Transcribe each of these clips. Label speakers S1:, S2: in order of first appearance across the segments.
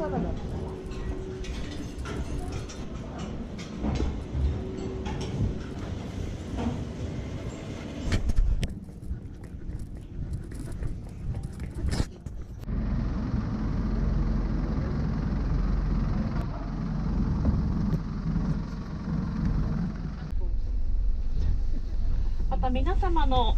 S1: また皆様の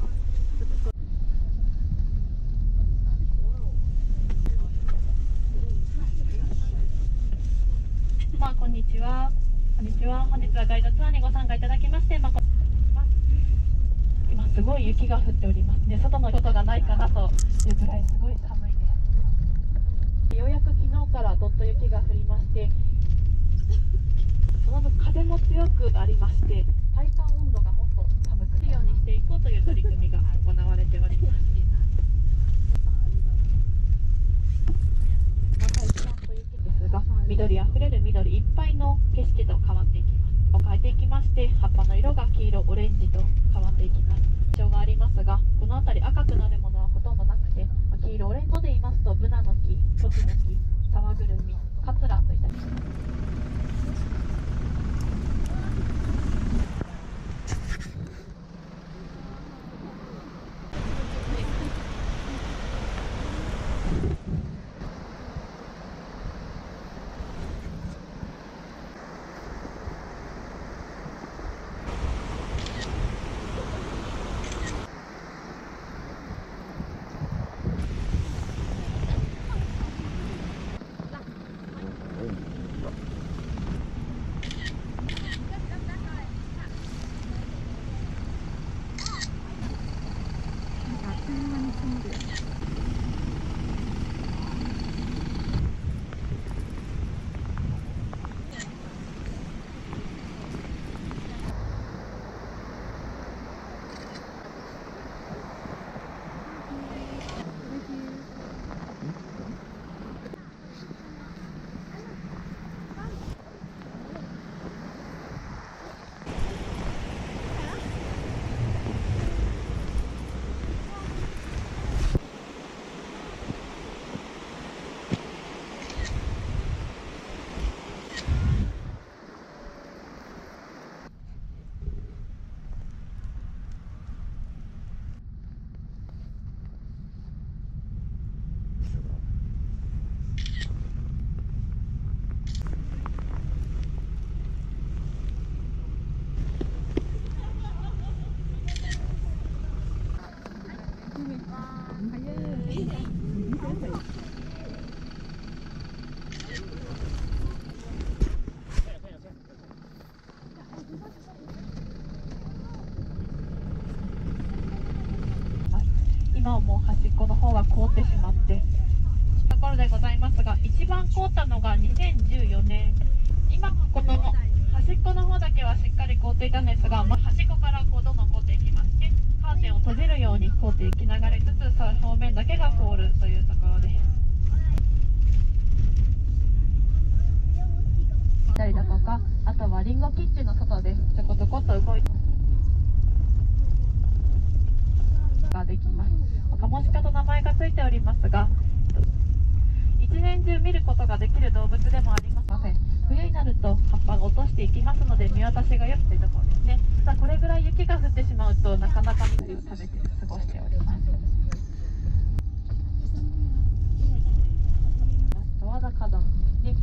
S1: こんにちは。こんにちは。本日はガイドツアーにご参加いただきまして、今すごい雪が降っておりますね。外のことがないかなというくらいすごい寒いです。ようやく昨日からどっと雪が降りまして、その分風も強くありまして、体感温度がもっと寒くなるようにしていこうという取り組みが行われております。緑あふれる緑いっぱいの景色と変わっていきます。変えていきまして、葉っぱの色が黄色、オレンジと変わっていきます。特徴がありますが、この辺り赤くなるものはほとんどなくて、黄色、オレンジで言いますと、ブナの木、トキの木、沢ぐるみ、カツラといった今はもう端っこの方は凍ってしまってところでございますが、一番凍ったのが2014年。今この端っこの方だけはしっかり凍っていたんですが、端っこからこうどんどん凍っていきまして、カーテンを閉じるように凍っていきながらつつ、その表面だけが凍るというところです。たりだとか、あとはリンゴキッチンの外でちょこちょこっと動いてができます。カモシカと名前がついておりますが、一年中見ることができる動物でもありません。冬になると葉っぱが落としていきますので、見渡しが良くというところですね。ただこれぐらい雪が降ってしまうとなかなか緑を食べて過ごしております。十和田火山で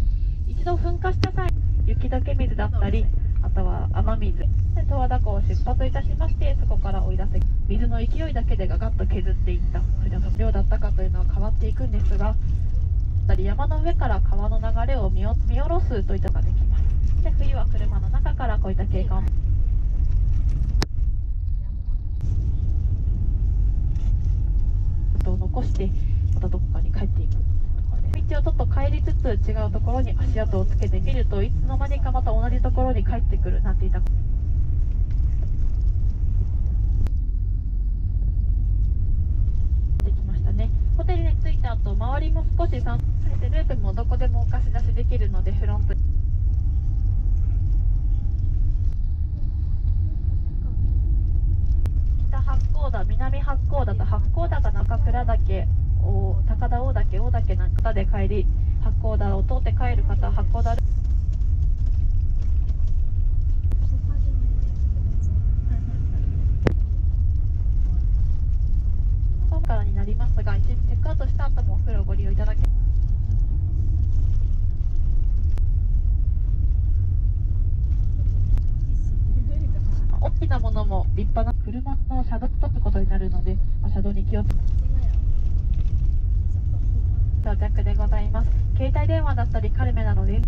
S1: 一度噴火した際、雪解け水だったり、あとは雨水で十和田湖を出発いたしまして、そこから追い出せ水の勢いだけでガガッと削っていったそれの量だったかというのは変わっていくんですが、山の上から川の流れを見下ろすといったのができます。で、冬は車の中からこういった景観を残してまたどこかに帰っていく。道をちょっと帰りつつ違うところに足跡をつけてみると、いつの間にかまた同じところに帰ってくるなんていったできましたね。ホテルに着いた後、周りも少し散歩されて、ループもどこでもお貸し出しできるので、フロント北八甲田、南八甲田と八甲田が中倉岳、高田大岳、大岳なんかで帰り、八甲田田を通って帰る方、函館からになりますが、一時チェックアウトした後もお風呂をご利用いただけ大きなものも立派な車の車道を通ることになるので、車道に気をつけ到着でございます。携帯電話だったりカルメなので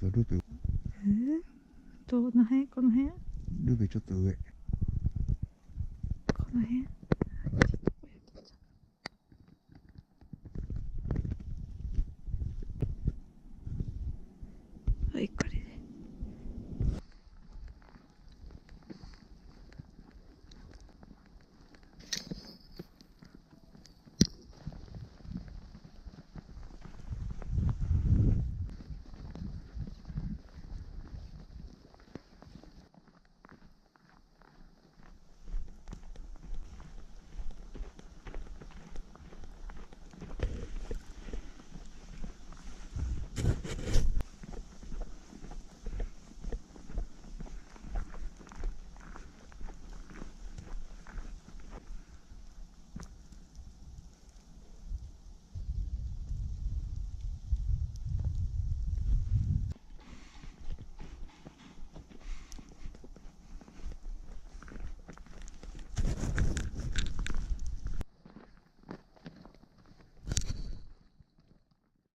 S2: ルベ、
S3: どの辺この辺
S2: ルベちょっと上。
S3: こ
S2: の辺